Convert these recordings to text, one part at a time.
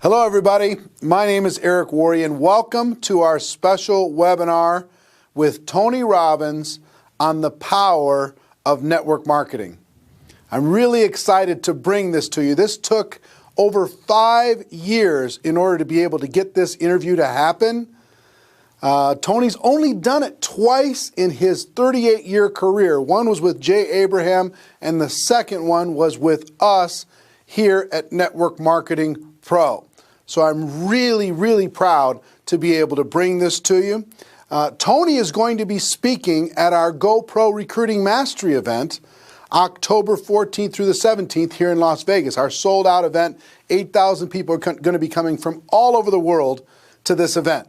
Hello everybody, my name is Eric WORRE and welcome to our special webinar with Tony Robbins on the power of network marketing. I'm really excited to bring this to you. This took over 5 years in order to be able to get this interview to happen. Tony's only done it twice in his 38-year career. One was with Jay Abraham and the second one was with us here at Network Marketing Pro. So I'm really proud to be able to bring this to you. Tony is going to be speaking at our GoPro Recruiting Mastery event, October 14th through the 17th here in Las Vegas. Our sold out event, 8,000 people are going to be coming from all over the world to this event.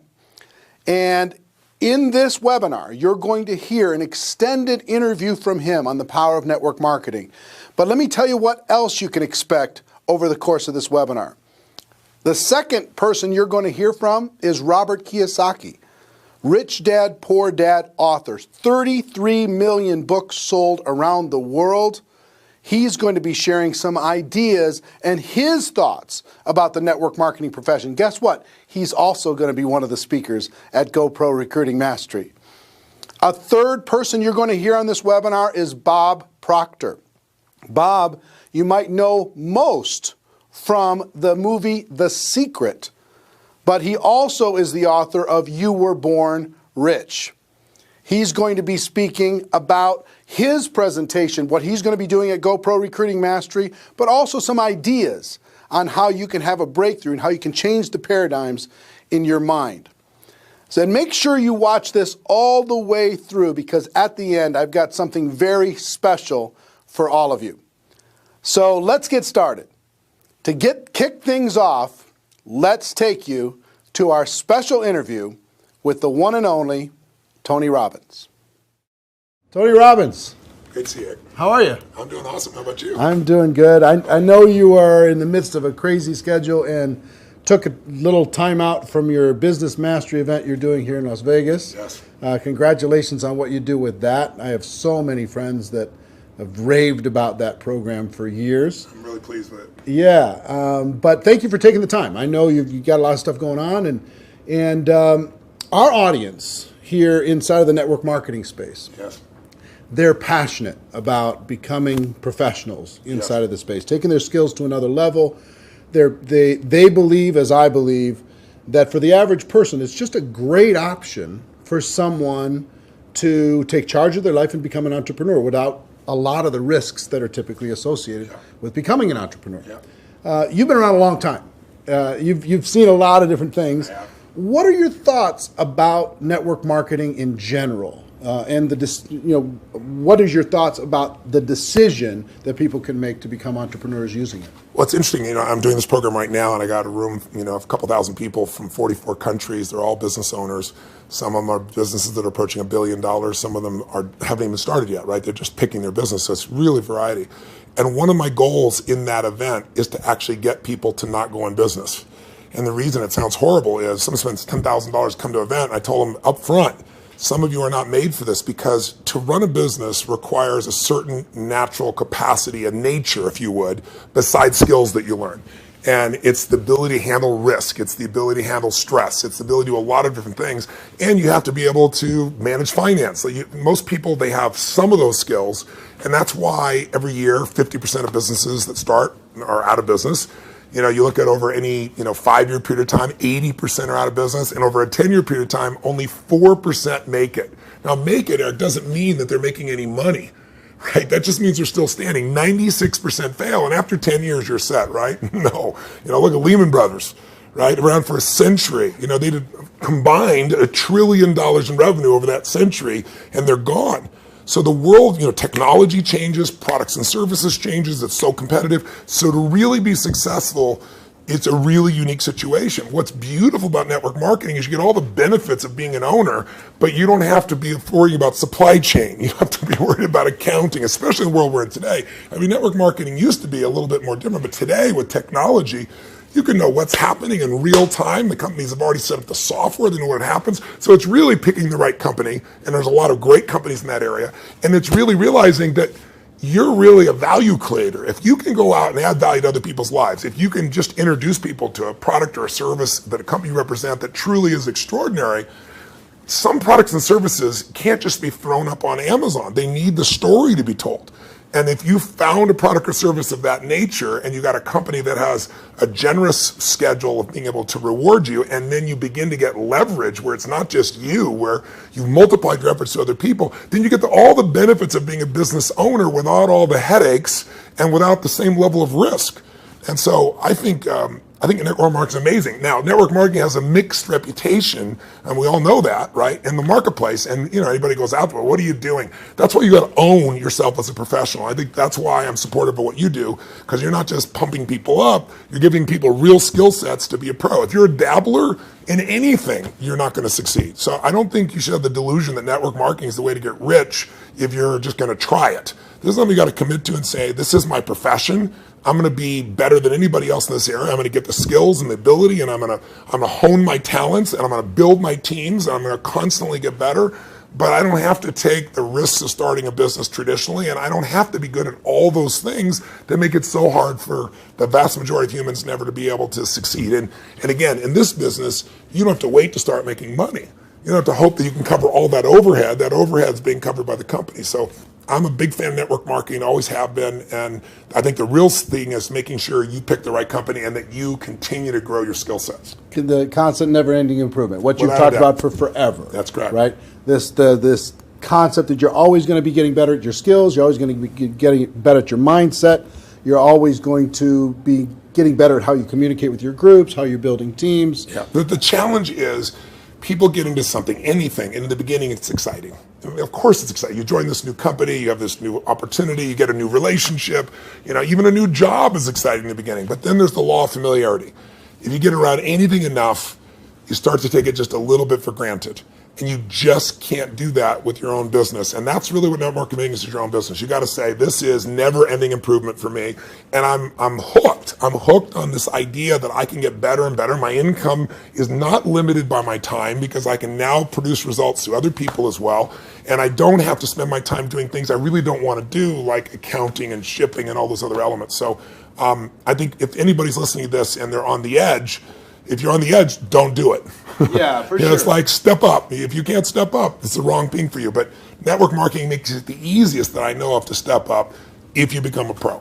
And in this webinar, you're going to hear an extended interview from him on the power of network marketing. But let me tell you what else you can expect over the course of this webinar. The second person you're going to hear from is Robert Kiyosaki, Rich Dad, Poor Dad author, 33 million books sold around the world. He's going to be sharing some ideas and his thoughts about the network marketing profession. Guess what? He's also going to be one of the speakers at GoPro Recruiting Mastery. A third person you're going to hear on this webinar is Bob Proctor. Bob, you might know most from the movie The Secret, but he also is the author of You Were Born Rich. He's going to be speaking about his presentation, what he's going to be doing at GoPro Recruiting Mastery, but also some ideas on how you can have a breakthrough and how you can change the paradigms in your mind. So make sure you watch this all the way through because at the end I've got something very special for all of you. So let's get started. To kick things off, let's take you to our special interview with the one and only Tony Robbins. Tony Robbins. Great to see you. How are you? I'm doing awesome. How about you? I'm doing good. I know you are in the midst of a crazy schedule and took a little time out from your business mastery event you're doing here in Las Vegas. Yes. Congratulations on what you do with that. I have so many friends that have raved about that program for years. I'm really pleased with it. Yeah, but thank you for taking the time. I know you've got a lot of stuff going on, and our audience here inside of the network marketing space, yes, they're passionate about becoming professionals inside of the space, taking their skills to another level. They believe, as I believe, that for the average person, it's just a great option for someone to take charge of their life and become an entrepreneur without a lot of the risks that are typically associated with becoming an entrepreneur. You've been around a long time. You've seen a lot of different things. What are your thoughts about network marketing in general? And what is your thoughts about the decision that people can make to become entrepreneurs using it? Well, it's interesting. I'm doing this program right now, and I got a room, a couple thousand people from 44 countries. They're all business owners. Some of them are businesses that are approaching $1 billion. Some of them haven't even started yet, right? They're just picking their business. So it's really variety. And one of my goals in that event is to actually get people to not go in business. And the reason it sounds horrible is someone spends $10,000 to come to an event. And I told them up front, some of you are not made for this because to run a business requires a certain natural capacity, a nature, if you would, besides skills that you learn. And it's the ability to handle risk. It's the ability to handle stress. It's the ability to do a lot of different things. And you have to be able to manage finance. So most people, they have some of those skills. And that's why every year, 50% of businesses that start are out of business. You look at over any 5-year period of time, 80% are out of business, and over a 10-year period of time, only 4% make it. Now, make it, Eric, doesn't mean that they're making any money, right? That just means they're still standing. 96% fail, and after 10 years, you're set, right? No. Look at Lehman Brothers, right? Around for a century. They did combined $1 trillion in revenue over that century, and they're gone. So the world, technology changes, products and services changes, it's so competitive. So to really be successful, it's a really unique situation. What's beautiful about network marketing is you get all the benefits of being an owner, but you don't have to be worrying about supply chain. You don't have to be worried about accounting, especially in the world we're in today. Network marketing used to be a little bit more different, but today with technology, you can know what's happening in real time. The companies have already set up the software. They know what happens. So it's really picking the right company. And there's a lot of great companies in that area. And it's really realizing that you're really a value creator. If you can go out and add value to other people's lives, if you can just introduce people to a product or a service that a company you represent that truly is extraordinary, some products and services can't just be thrown up on Amazon. They need the story to be told. And if you found a product or service of that nature and you got a company that has a generous schedule of being able to reward you, and then you begin to get leverage where it's not just you, where you've multiplied your efforts to other people, then you get all the benefits of being a business owner without all the headaches and without the same level of risk. And so I think network marketing is amazing. Now, network marketing has a mixed reputation, and we all know that, right, in the marketplace. And anybody goes out there, what are you doing? That's why you got to own yourself as a professional. I think that's why I'm supportive of what you do, because you're not just pumping people up, you're giving people real skill sets to be a pro. If you're a dabbler in anything, you're not going to succeed. So I don't think you should have the delusion that network marketing is the way to get rich if you're just going to try it. This is something you got to commit to and say, this is my profession. I'm going to be better than anybody else in this area. I'm going to get the skills and the ability, and I'm going to hone my talents, and I'm going to build my teams, and I'm going to constantly get better. But I don't have to take the risks of starting a business traditionally, and I don't have to be good at all those things that make it so hard for the vast majority of humans never to be able to succeed. And again, in this business, you don't have to wait to start making money. You don't have to hope that you can cover all that overhead. That overhead is being covered by the company. So I'm a big fan of network marketing, always have been, and I think the real thing is making sure you pick the right company and that you continue to grow your skill sets. The constant never-ending improvement, what you've talked about for forever. That's correct. Right? This concept that you're always going to be getting better at your skills, you're always going to be getting better at your mindset, you're always going to be getting better at how you communicate with your groups, how you're building teams. Yeah. The challenge is people get into something, anything, and in the beginning it's exciting. I mean, of course it's exciting. You join this new company, you have this new opportunity, you get a new relationship, even a new job is exciting in the beginning, but then there's the law of familiarity. If you get around anything enough, you start to take it just a little bit for granted. And you just can't do that with your own business. And that's really what network marketing is your own business. You got to say, this is never-ending improvement for me. And I'm hooked. I'm hooked on this idea that I can get better and better. My income is not limited by my time because I can now produce results to other people as well. And I don't have to spend my time doing things I really don't want to do, like accounting and shipping and all those other elements. So I think if anybody's listening to this and they're on the edge, if you're on the edge, don't do it. Yeah, for sure. It's like step up. If you can't step up, it's the wrong thing for you. But network marketing makes it the easiest that I know of to step up if you become a pro.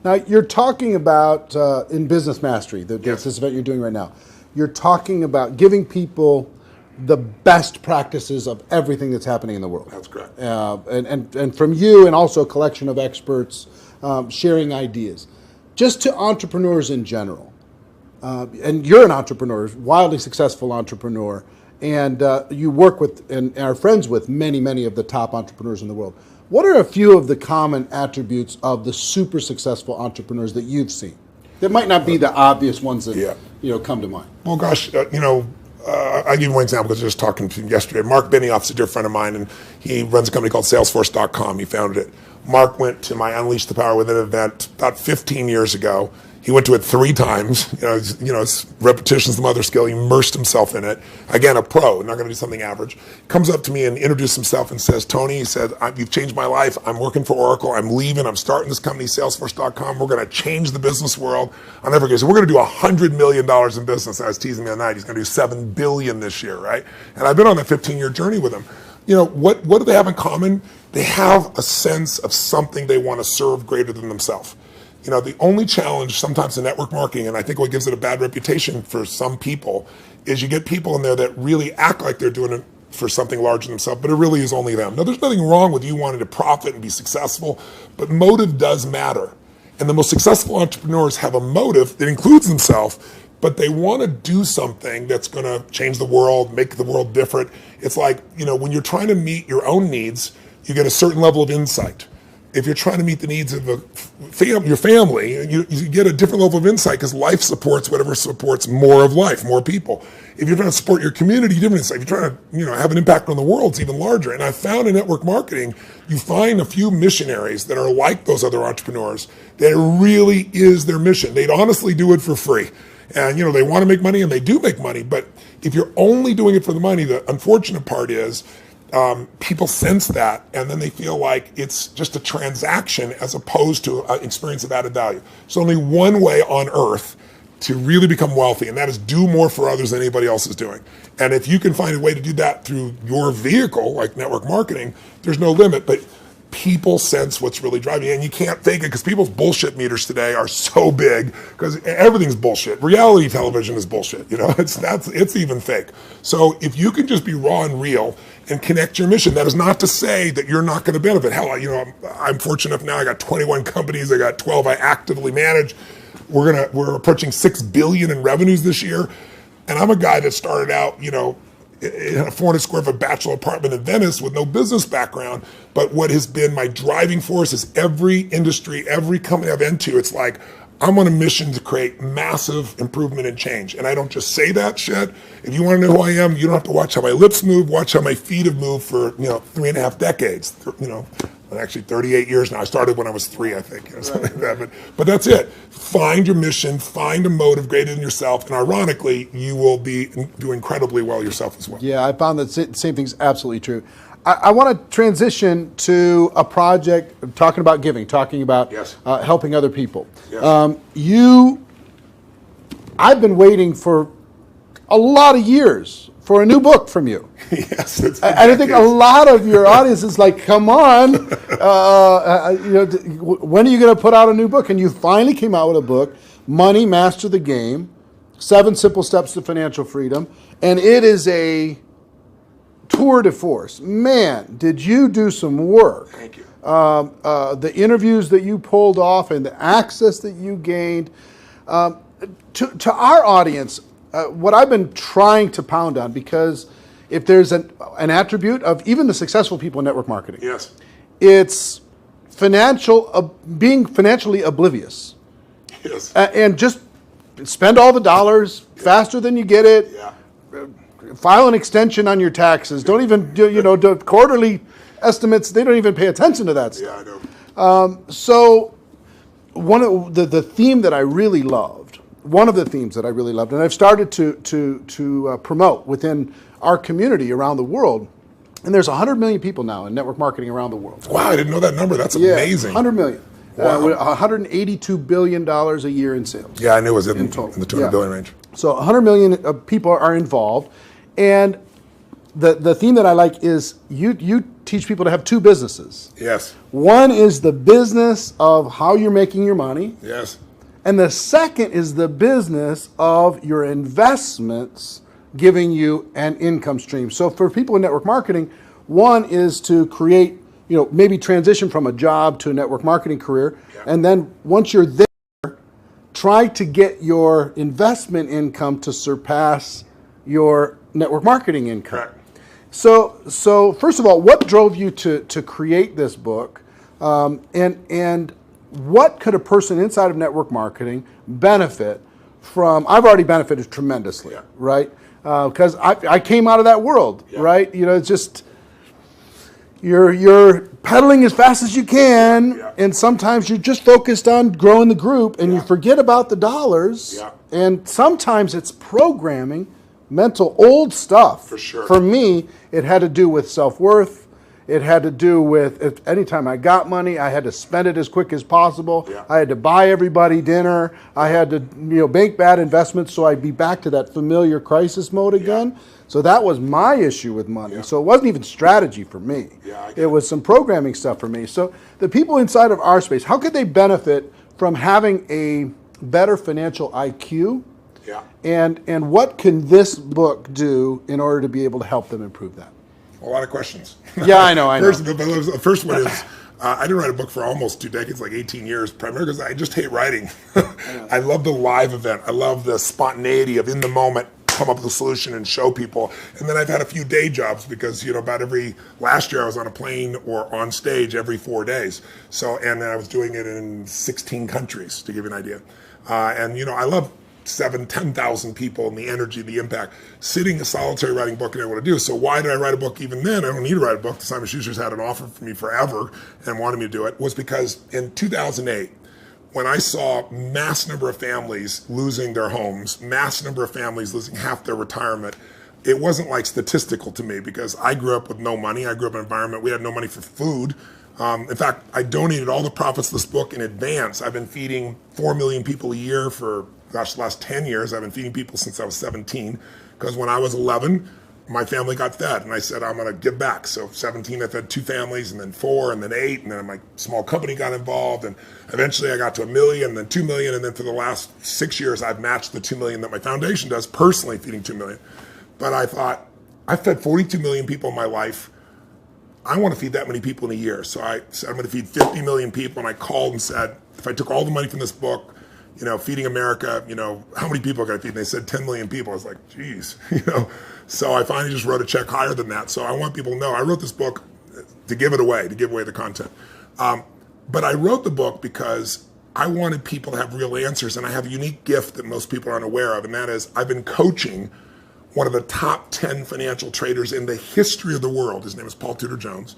Now, you're talking about in Business Mastery, Yes. this event you're doing right now, you're talking about giving people the best practices of everything that's happening in the world. That's correct. And from you and also a collection of experts sharing ideas. Just to entrepreneurs in general. And you're an entrepreneur, wildly successful entrepreneur, and you work with and are friends with many, many of the top entrepreneurs in the world. What are a few of the common attributes of the super successful entrepreneurs that you've seen? That might not be the obvious ones that come to mind. Well, gosh, I'll give you one example because I was just talking to him yesterday. Mark Benioff's a dear friend of mine, and he runs a company called Salesforce.com. He founded it. Mark went to my Unleash the Power Within event about 15 years ago. He went to it 3 times. It's repetition's the mother skill. He immersed himself in it. Again, a pro, not going to do something average. Comes up to me and introduces himself and says, Tony, he said, you've changed my life. I'm working for Oracle. I'm leaving. I'm starting this company, Salesforce.com. We're going to change the business world. I'll never forget. So we're going to do $100 million in business. I was teasing the other night. He's going to do $7 billion this year, right? And I've been on that 15-year journey with him. What do they have in common? They have a sense of something they want to serve greater than themselves. The only challenge sometimes in network marketing, and I think what gives it a bad reputation for some people, is you get people in there that really act like they're doing it for something larger than themselves, but it really is only them. Now, there's nothing wrong with you wanting to profit and be successful, but motive does matter. And the most successful entrepreneurs have a motive that includes themselves, but they want to do something that's going to change the world, make the world different. It's like, when you're trying to meet your own needs, you get a certain level of insight. If you're trying to meet the needs of your family, you get a different level of insight because life supports whatever supports more of life, more people. If you're trying to support your community, different insight. If you're trying to have an impact on the world, it's even larger. And I found in network marketing, you find a few missionaries that are like those other entrepreneurs that it really is their mission. They'd honestly do it for free. And they want to make money and they do make money. But if you're only doing it for the money, the unfortunate part is people sense that, and then they feel like it's just a transaction as opposed to an experience of added value. There's only one way on earth to really become wealthy, and that is do more for others than anybody else is doing. And if you can find a way to do that through your vehicle, like network marketing, there's no limit. But people sense what's really driving you, and you can't fake it because people's bullshit meters today are so big because everything's bullshit. Reality television is bullshit. You know, it's even fake. So if you can just be raw and real and connect your mission, that is not to say that you're not going to benefit. Hell, you know, I'm fortunate enough now. I got 21 companies. I got 12 I actively manage. We're approaching $6 billion in revenues this year, and I'm a guy that started out, you know, in a 400 square foot bachelor apartment in Venice with no business background. But what has been my driving force is every industry, every company I've into, it's like, I'm on a mission to create massive improvement and change. And I don't just say that shit. If you want to know who I am, you don't have to watch how my lips move, watch how my feet have moved for, you know, 3.5 decades, you know. Actually 38 years now. I started when I was 3, I think, something like that. But that's it. Find your mission, find a motive greater than yourself, and ironically, you will do incredibly well yourself as well. Yeah, I found that same thing's absolutely true. I want to transition to a project talking about giving, talking about helping other people. Yes. I've been waiting for a lot of years for a new book from you. Yes, and I think a lot of your audience is like, come on, you know, when are you going to put out a new book? And you finally came out with a book, Money, Master the Game, 7 Simple Steps to Financial Freedom. And it is a tour de force. Man, did you do some work. Thank you. The interviews that you pulled off and the access that you gained. To our audience, what I've been trying to pound on, because if there's an attribute of even the successful people in network marketing, yes, it's being financially oblivious. Yes. And just spend all the dollars faster than you get it. Yeah. File an extension on your taxes. Don't even do, you know, do quarterly estimates. They don't even pay attention to that stuff. Yeah, I know. So one of the theme that I really loved, one of the themes that I really loved, and I've started to promote within our community around the world, and there's 100 million people now in network marketing around the world. Wow, I didn't know that number. That's amazing. 100 million. Wow. $182 billion a year in sales. Yeah, I knew it was in the total. 200 billion range. So 100 million people are involved, and the theme that I like is you teach people to have 2 businesses. Yes. One is the business of how you're making your money. Yes. And the second is the business of your investments giving you an income stream. So for people in network marketing, one is to create, you know, maybe transition from a job to a network marketing career. Yeah. And then once you're there, try to get your investment income to surpass your network marketing income. Correct. So first of all, what drove you to create this book? And what could a person inside of network marketing benefit from? I've already benefited tremendously, right? Because I came out of that world, right? You know, it's just you're pedaling as fast as you can, and sometimes you're just focused on growing the group, and you forget about the dollars. And sometimes it's programming, mental old stuff. For sure. For me, it had to do with self-worth. It had to do with anytime I got money, I had to spend it as quick as possible. I had to buy everybody dinner. I had to, you know, make bad investments so I'd be back to that familiar crisis mode again. So that was my issue with money. So it wasn't even strategy for me. It was some programming stuff for me. So the people inside of our space, how could they benefit from having a better financial IQ? And what can this book do in order to be able to help them improve that? A lot of questions. Yeah, I know. The first one is, I didn't write a book for almost 2 decades, like 18 years, primarily because I just hate writing. I love the live event. I love the spontaneity of in the moment, come up with a solution and show people. And then I've had a few day jobs because, you know, last year I was on a plane or on stage every 4 days. And then I was doing it in 16 countries, to give you an idea. And, you know, I love 10,000 people and the energy, the impact. Sitting a solitary writing book and able to do. So why did I write a book even then? I don't need to write a book. Simon Schuster's had an offer for me forever and wanted me to do it. Was because in 2008, when I saw mass number of families losing their homes, mass number of families losing half their retirement, it wasn't like statistical to me because I grew up with no money. I grew up in an environment, we had no money for food. In fact, I donated all the profits of this book in advance. I've been feeding 4 million people a year for, gosh, the last 10 years. I've been feeding people since I was 17, because when I was 11, my family got fed, and I said, I'm gonna give back. So 17, I fed 2 families, and then 4, and then 8, and then my small company got involved, and eventually I got to 1 million, and then 2 million, and then for the last 6 years, I've matched the 2 million that my foundation does, personally feeding 2 million. But I thought, I fed 42 million people in my life. I want to feed that many people in a year. So I said, I'm going to feed 50 million people. And I called and said, if I took all the money from this book, Feeding America, how many people can I feed? And they said 10 million people. I was like, geez, So I finally just wrote a check higher than that. So I want people to know, I wrote this book to give it away, to give away the content. But I wrote the book because I wanted people to have real answers. And I have a unique gift that most people aren't aware of. And that is, I've been coaching one of the top 10 financial traders in the history of the world. His name is Paul Tudor Jones,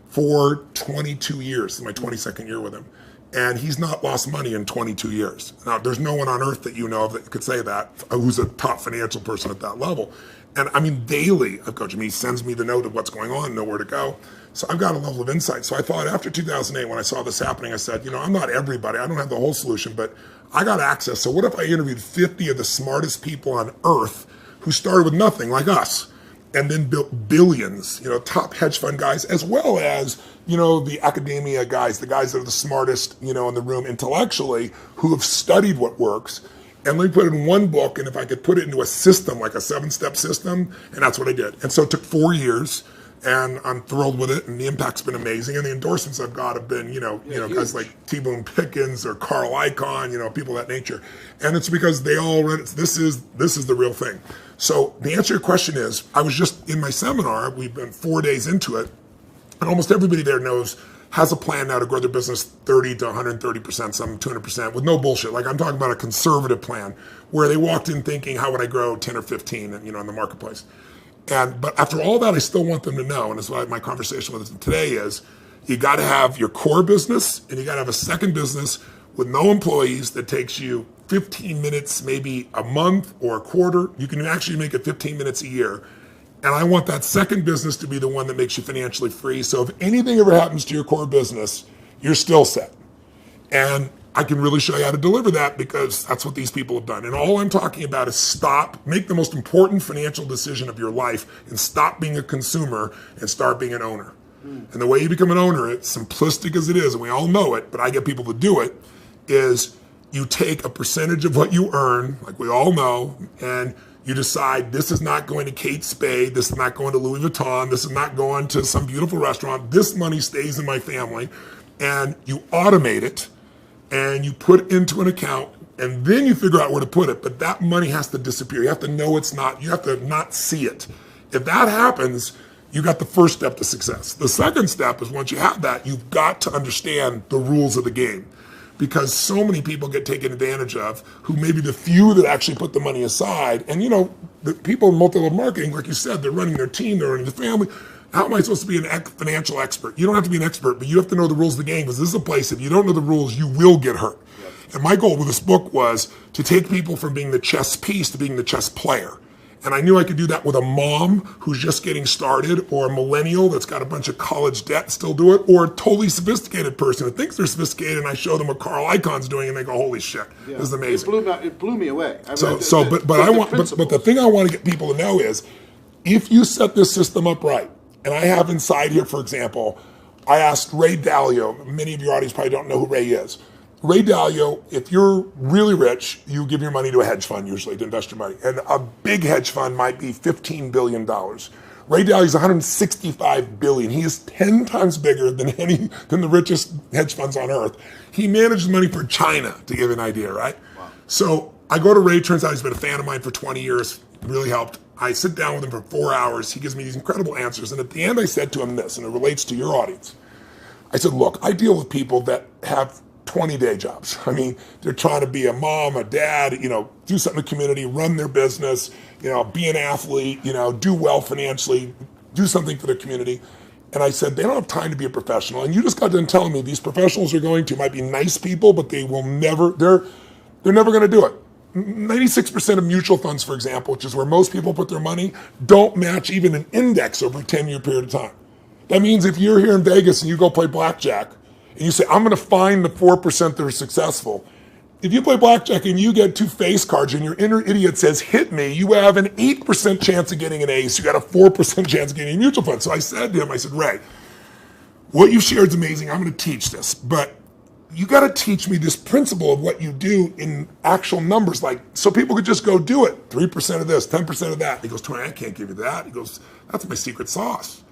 for 22 years. This is my 22nd year with him. And he's not lost money in 22 years. Now, there's no one on earth that you know of that could say that, who's a top financial person at that level. And I mean, daily I've coached him. He sends me the note of what's going on, nowhere to go. So I've got a level of insight. So I thought after 2008, when I saw this happening, I said, I'm not everybody. I don't have the whole solution, but I got access. So what if I interviewed 50 of the smartest people on earth who started with nothing, like us, and then built billions, top hedge fund guys, as well as, the academia guys, the guys that are the smartest, in the room intellectually, who have studied what works. And let me put it in one book, and if I could put it into a system, like a 7-step system, and that's what I did. And so it took 4 years, and I'm thrilled with it, and the impact's been amazing. And the endorsements I've got have been, guys like T. Boone Pickens or Carl Icahn, people of that nature. And it's because they all read it. This is the real thing. So the answer to your question is, I was just in my seminar, we've been 4 days into it, and almost everybody there has a plan now to grow their business 30 to 130%, some 200%, with no bullshit. Like, I'm talking about a conservative plan where they walked in thinking, how would I grow 10 or 15, in the marketplace? But after all that, I still want them to know, and that's why my conversation with them today is, you got to have your core business, and you got to have a second business with no employees that takes you 15 minutes, maybe a month or a quarter. You can actually make it 15 minutes a year. And I want that second business to be the one that makes you financially free. So if anything ever happens to your core business, you're still set. And I can really show you how to deliver that, because that's what these people have done. And all I'm talking about is make the most important financial decision of your life, and stop being a consumer and start being an owner. And the way you become an owner, it's simplistic as it is, and we all know it, but I get people to do it, is you take a percentage of what you earn, like we all know, and you decide, this is not going to Kate Spade, this is not going to Louis Vuitton, this is not going to some beautiful restaurant, this money stays in my family, and you automate it, and you put it into an account, and then you figure out where to put it. But that money has to disappear. You have to know it's not, you have to not see it. If that happens, you got the first step to success. The second step is, once you have that, you've got to understand the rules of the game. Because so many people get taken advantage of, who may be the few that actually put the money aside. And the people in multi-level marketing, like you said, they're running their team, they're running the family. How am I supposed to be a financial expert? You don't have to be an expert, but you have to know the rules of the game, because this is a place, if you don't know the rules, you will get hurt. Yep. And my goal with this book was to take people from being the chess piece to being the chess player. And I knew I could do that with a mom who's just getting started, or a millennial that's got a bunch of college debt and still do it, or a totally sophisticated person who thinks they're sophisticated, and I show them what Carl Icahn's doing, and they go, holy shit, this is amazing. It blew me away. But the thing I want to get people to know is, if you set this system up right, and I have inside here, for example, I asked Ray Dalio, many of your audience probably don't know who Ray is. Ray Dalio, if you're really rich, you give your money to a hedge fund usually to invest your money. And a big hedge fund might be $15 billion. Ray Dalio's $165 billion. He is 10 times bigger than the richest hedge funds on earth. He manages money for China, to give you an idea, right? Wow. So I go to Ray, turns out he's been a fan of mine for 20 years, really helped. I sit down with him for 4 hours. He gives me these incredible answers. And at the end, I said to him this, and it relates to your audience. I said, look, I deal with people that have 20-day jobs. I mean, they're trying to be a mom, a dad, do something in the community, run their business, be an athlete, do well financially, do something for their community. And I said, they don't have time to be a professional. And you just got done telling me these professionals might be nice people, but they will never, they're never going to do it. 96% of mutual funds, for example, which is where most people put their money, don't match even an index over a 10-year period of time. That means if you're here in Vegas and you go play blackjack and you say, I'm going to find the 4% that are successful, if you play blackjack and you get 2 face cards and your inner idiot says, hit me, you have an 8% chance of getting an ace. You got a 4% chance of getting a mutual fund. So I said to him, I said, Ray, what you shared is amazing. I'm going to teach this, but you got to teach me this principle of what you do in actual numbers, like so people could just go do it. 3% of this, 10% of that. He goes, Tony, I can't give you that. He goes, that's my secret sauce.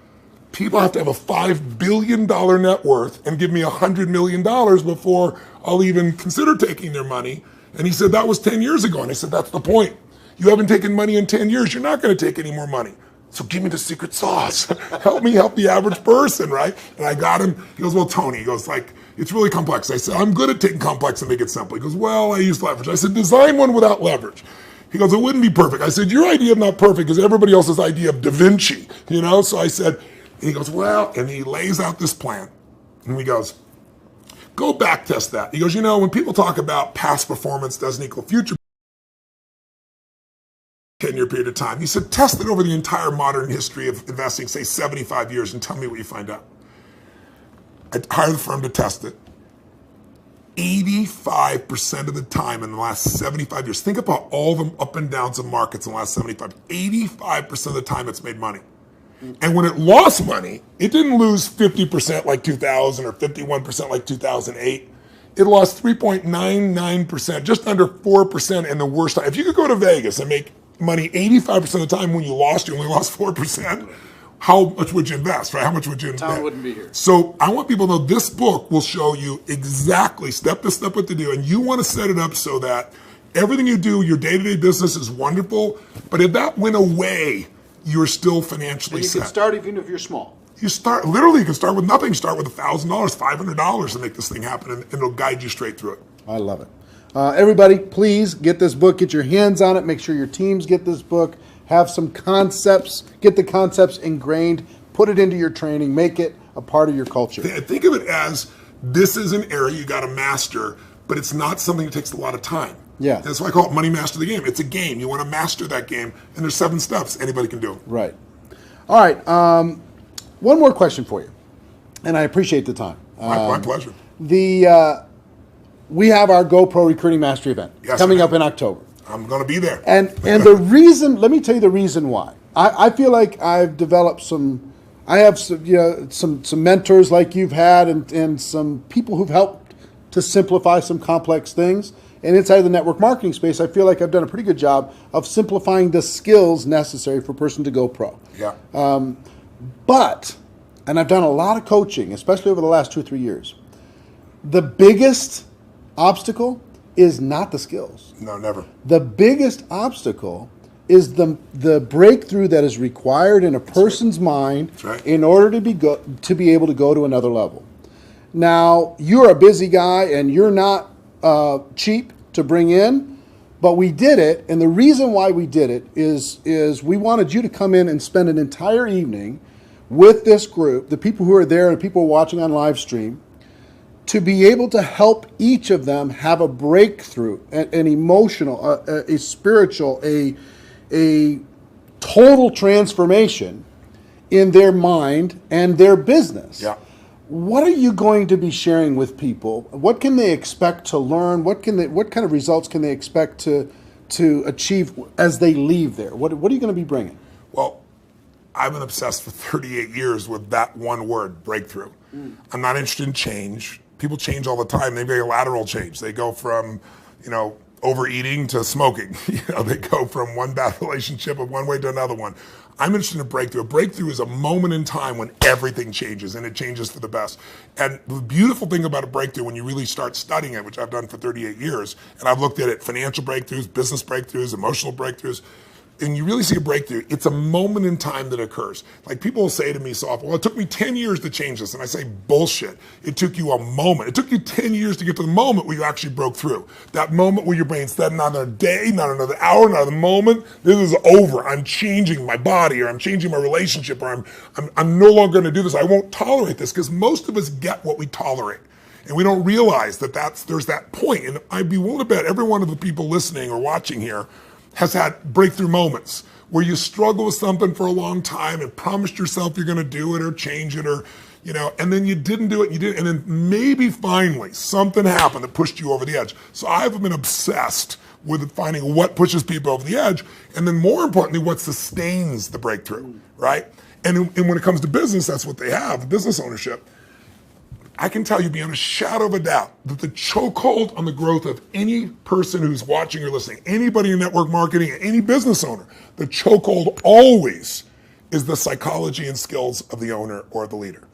People have to have a $5 billion net worth and give me $100 million before I'll even consider taking their money. And he said, that was 10 years ago. And I said, that's the point. You haven't taken money in 10 years. You're not going to take any more money. So give me the secret sauce. Help me help the average person, right? And I got him. He goes, well, Tony, he goes, like, it's really complex. I said, I'm good at taking complex and make it simple. He goes, well, I use leverage. I said, design one without leverage. He goes, it wouldn't be perfect. I said, your idea is not perfect because everybody else's idea of Da Vinci, you know? So I said, and he goes, well, and he lays out this plan. And he goes, go back test that. He goes, you know, when people talk about past performance doesn't equal future 10-year period of time, he said, test it over the entire modern history of investing, say 75 years, and tell me what you find out. I hired the firm to test it. 85% of the time in the last 75 years, think about all the up and downs of markets in the last 85% of the time it's made money. And when it lost money, it didn't lose 50% like 2000 or 51% like 2008. It lost 3.99%, just under 4% in the worst time. If you could go to Vegas and make money 85% of the time when you only lost 4%, how much would you invest, right? How much would you invest? Tom wouldn't be here. So I want people to know this book will show you exactly step by step what to do. And you want to set it up so that everything you do, your day-to-day business is wonderful. But if that went away, you're still financially set. You can start even if you're small. You can start with nothing. Start with $1,000, $500 to make this thing happen, and it'll guide you straight through it. I love it. Everybody, please get this book, get your hands on it, make sure your teams get this book, have some concepts, get the concepts ingrained, put it into your training, make it a part of your culture. Think of it as this is an area you got to master, but it's not something that takes a lot of time. Yeah. That's why I call it Money Master the Game. It's a game. You want to master that game, and there's 7 steps. Anybody can do it. Right. All right. One more question for you, and I appreciate the time. My pleasure. We have our GoPro Recruiting Mastery event coming up in October. I'm going to be there. And the reason, let me tell you the reason why. I feel like I've developed some mentors like you've had and some people who've helped to simplify some complex things. And inside of the network marketing space, I feel like I've done a pretty good job of simplifying the skills necessary for a person to go pro. Yeah. And I've done a lot of coaching, especially over the last 2 or 3 years. The biggest obstacle is not the skills. No, never. The biggest obstacle is the breakthrough that is required in a person's mind in order to be able to go to another level. Now, you're a busy guy and you're not cheap to bring in, but we did it, and the reason why we did it is we wanted you to come in and spend an entire evening with this group, the people who are there and people watching on live stream, to be able to help each of them have a breakthrough, an emotional, a spiritual, a total transformation in their mind and their business. Yeah. What are you going to be sharing with people? What can they expect to learn? What kind of results can they expect to achieve as they leave there? What are you going to be bringing? Well, I've been obsessed for 38 years with that one word, breakthrough. I'm not interested in change. People change all the time. They very lateral change. They go from, overeating to smoking. They go from one bad relationship of one way to another one. I'm interested in a breakthrough. A breakthrough is a moment in time when everything changes, and it changes for the best. And the beautiful thing about a breakthrough, when you really start studying it, which I've done for 38 years, and I've looked at it, financial breakthroughs, business breakthroughs, emotional breakthroughs, and you really see a breakthrough, it's a moment in time that occurs. Like people will say to me so often, well, it took me 10 years to change this. And I say, bullshit. It took you a moment. It took you 10 years to get to the moment where you actually broke through. That moment where your brain said, not another day, not another hour, not another moment. This is over. I'm changing my body, or I'm changing my relationship, or I'm no longer going to do this. I won't tolerate this, because most of us get what we tolerate. And we don't realize that there's that point. And I'd be willing to bet every one of the people listening or watching here has had breakthrough moments where you struggle with something for a long time and promised yourself you're going to do it or change it or, and then you didn't do it, and then maybe finally something happened that pushed you over the edge. So I've been obsessed with finding what pushes people over the edge, and then more importantly, what sustains the breakthrough, right? And when it comes to business, that's what they have, business ownership. I can tell you beyond a shadow of a doubt that the chokehold on the growth of any person who's watching or listening, anybody in network marketing, any business owner, the chokehold always is the psychology and skills of the owner or the leader.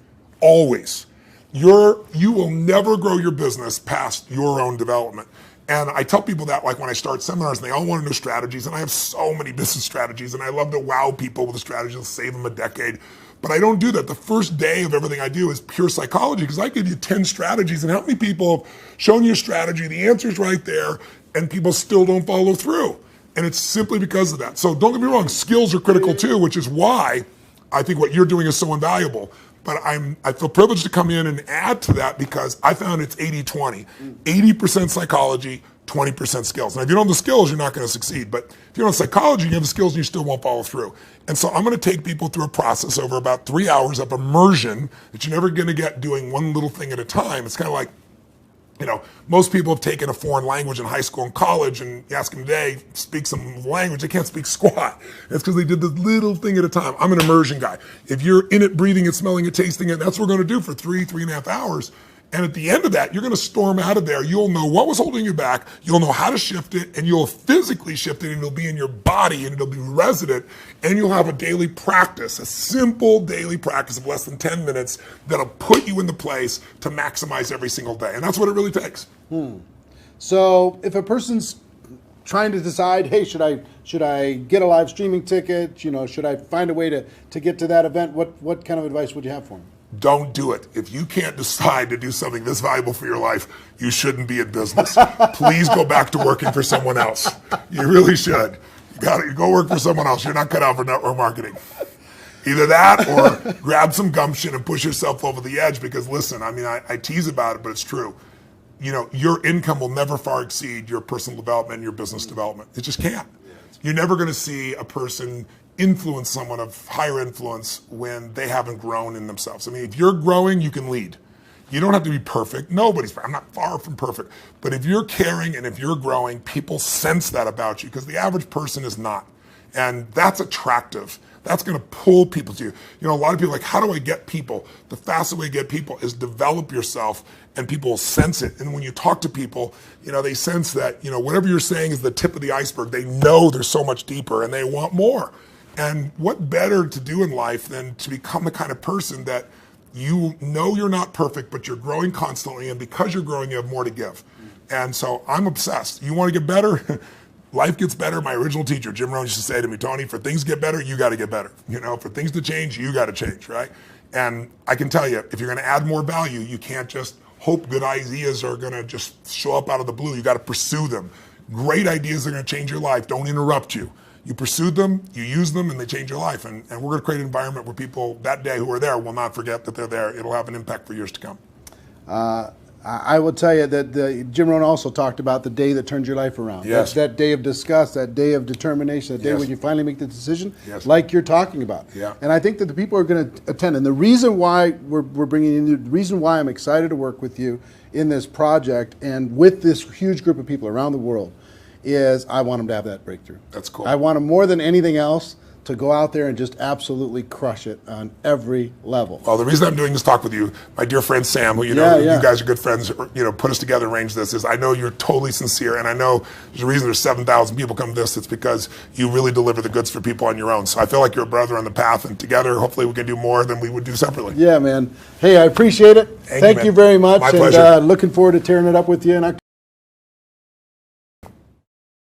Always. You will never grow your business past your own development. And I tell people that, like when I start seminars and they all want to know strategies, and I have so many business strategies, and I love to wow people with a strategy that'll save them a decade. But I don't do that. The first day of everything I do is pure psychology, because I give you 10 strategies, and how many people have shown you a strategy, the answer's right there, and people still don't follow through. And it's simply because of that. So don't get me wrong, skills are critical too, which is why I think what you're doing is so invaluable. But I feel privileged to come in and add to that because I found it's 80-20. 80% psychology, 20% skills. Now, if you don't have the skills, you're not going to succeed. But if you don't have psychology, you have the skills and you still won't follow through. And so I'm going to take people through a process over about 3 hours of immersion that you're never going to get doing one little thing at a time. It's kind of like, most people have taken a foreign language in high school and college, and you ask them today, speak some language, they can't speak squat. It's because they did this little thing at a time. I'm an immersion guy. If you're in it, breathing it, smelling it, tasting it, that's what we're going to do for 3.5 hours. And at the end of that, you're going to storm out of there. You'll know what was holding you back. You'll know how to shift it, and you'll physically shift it, and it'll be in your body, and it'll be resident, and you'll have a daily practice, a simple daily practice of less than 10 minutes that'll put you in the place to maximize every single day. And that's what it really takes. So if a person's trying to decide, hey, should I get a live streaming ticket? Should I find a way to get to that event? What kind of advice would you have for them? Don't do it. If you can't decide to do something this valuable for your life, you shouldn't be in business. Please go back to working for someone else. You really should. You gotta go work for someone else. You're not cut out for network marketing. Either that or grab some gumption and push yourself over the edge, because listen, I tease about it, but it's true. Your income will never far exceed your personal development and your business development. It just can't. You're never going to see a person influence someone of higher influence when they haven't grown in themselves. If you're growing, you can lead. You don't have to be perfect. I'm not far from perfect. But if you're caring and if you're growing, people sense that about you, because the average person is not. And that's attractive. That's going to pull people to you. A lot of people are like, how do I get people? The fastest way to get people is develop yourself, and people will sense it. And when you talk to people, they sense that, whatever you're saying is the tip of the iceberg. They know there's so much deeper and they want more. And what better to do in life than to become the kind of person that you're not perfect, but you're growing constantly, and because you're growing, you have more to give. And so I'm obsessed. You want to get better? Life gets better. My original teacher, Jim Rohn, used to say to me, Tony, for things to get better, you got to get better. For things to change, you got to change, right? And I can tell you, if you're going to add more value, you can't just hope good ideas are going to just show up out of the blue. You got to pursue them. Great ideas are going to change your life. Don't interrupt you. You pursue them, you use them, and they change your life. And we're going to create an environment where people that day who are there will not forget that they're there. It'll have an impact for years to come. I will tell you that Jim Rohn also talked about the day that turns your life around. Yes. That day of disgust, that day of determination, that day when you finally make the decision, like you're talking about. Yeah. And I think that the people are going to attend. And the reason why we're bringing in you, the reason why I'm excited to work with you in this project and with this huge group of people around the world is I want them to have that breakthrough. That's cool. I want them more than anything else to go out there and just absolutely crush it on every level. Well, the reason I'm doing this talk with you, my dear friend Sam, who you guys are good friends, put us together and arranged this, is I know you're totally sincere, and I know there's a reason there's 7,000 people come to this. It's because you really deliver the goods for people on your own. So I feel like you're a brother on the path, and together, hopefully, we can do more than we would do separately. Yeah, man. Hey, I appreciate it. Thank you very much. My pleasure. And looking forward to tearing it up with you in October.